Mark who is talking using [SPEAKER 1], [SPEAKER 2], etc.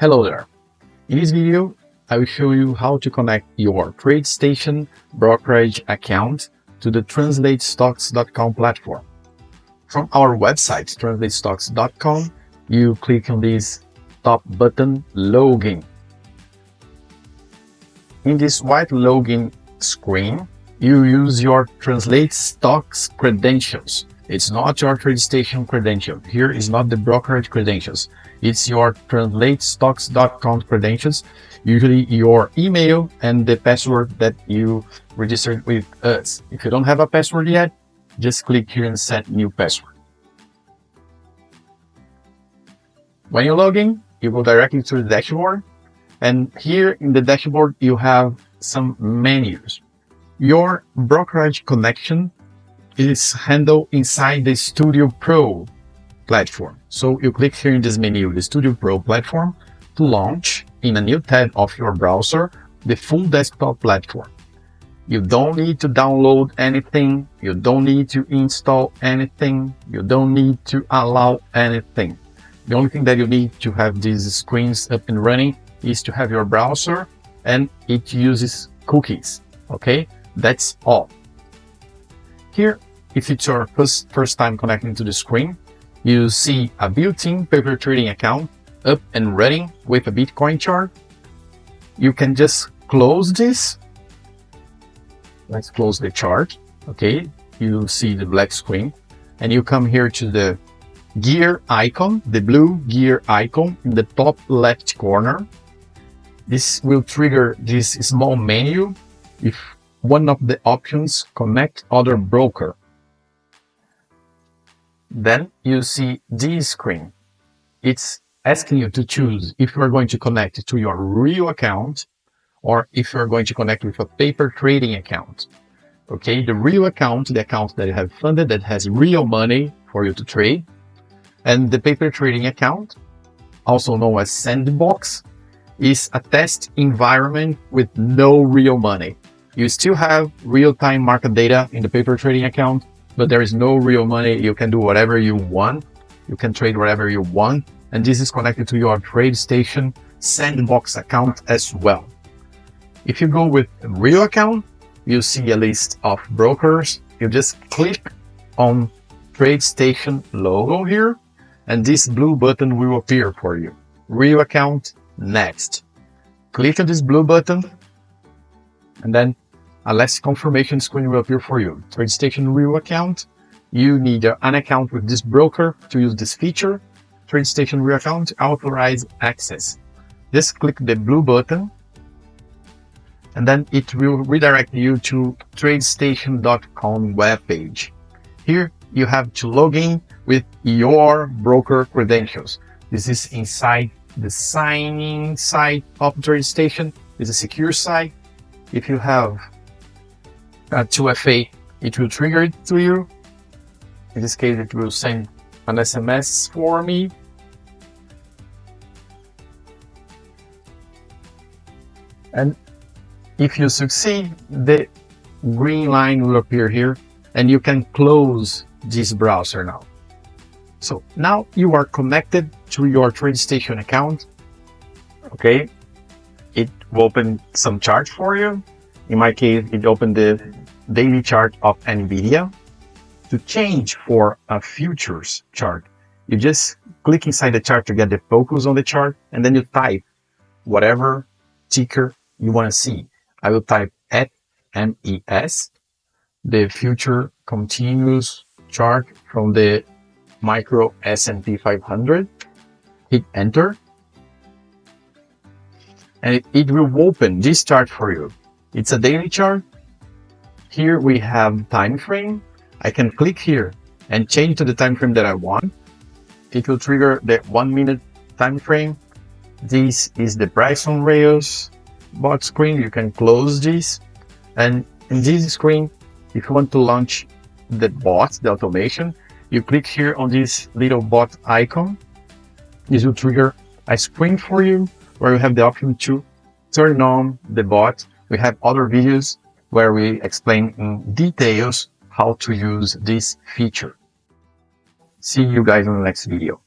[SPEAKER 1] Hello there. In this video, I will show you how to connect your TradeStation Brokerage account to the TranslateStocks.com platform. From our website, TranslateStocks.com, you click on this top button, Login. In this white login screen, you use your Translate Stocks credentials. It's not your TradeStation credential. Here is not the brokerage credentials. It's your TranslateStocks.com credentials, usually your email and the password that you registered with us. If you don't have a password yet, just click here and set new password. When you log in, you go directly to the dashboard. And here in the dashboard, you have some menus. Your brokerage connection is handled inside the Studio Pro platform. So you click here in this menu, the Studio Pro platform, to launch in a new tab of your browser, the full desktop platform. You don't need to download anything. You don't need to install anything. You don't need to allow anything. The only thing that you need to have these screens up and running is to have your browser, and it uses cookies. Okay, that's all. Here, if it's your first time connecting to the screen, you see a built-in paper trading account up and running with a Bitcoin chart. You can just close this. Let's close the chart. Okay, you see the black screen, and you come here to the gear icon, the blue gear icon in the top left corner. This will trigger this small menu if one of the options connect other broker. Then you see this screen. It's asking you to choose if you are going to connect to your real account or if you're going to connect with a paper trading account. Okay, the real account, the account that you have funded, that has real money for you to trade, and the paper trading account, also known as Sandbox, is a test environment with no real money. You still have real-time market data in the paper trading account, but there is no real money. You can do whatever you want. You can trade whatever you want. And this is connected to your TradeStation Sandbox account as well. If you go with a real account, you see a list of brokers. You just click on TradeStation logo here, and this blue button will appear for you. Real account, next. Click on this blue button, and then a last confirmation screen will appear for you. TradeStation Real Account, you need an account with this broker to use this feature. TradeStation Real Account, authorize access. Just click the blue button, and then it will redirect you to TradeStation.com webpage. Here you have to log in with your broker credentials. This is inside the sign-in site of TradeStation. It's a secure site. If you have a 2FA, it will trigger it to you. In this case, it will send an SMS for me. And if you succeed, the green line will appear here, and you can close this browser now. So now you are connected to your TradeStation account. Okay, it will open some chart for you. In my case, it opened the daily chart of NVIDIA. To change for a futures chart, you just click inside the chart to get the focus on the chart, and then you type whatever ticker you want to see. I will type at MES, the future continuous chart from the micro S&P 500. Hit enter, and it will open this chart for you. It's a daily chart. Here we have time frame. I can click here and change to the time frame that I want. It will trigger the 1 minute time frame. This is the price on rails bot screen. You can close this, and in this screen, if you want to launch the bot, the automation, you click here on this little bot icon. This will trigger a screen for you where you have the option to turn on the bot. We have other videos where we explain in details how to use this feature. See you guys in the next video.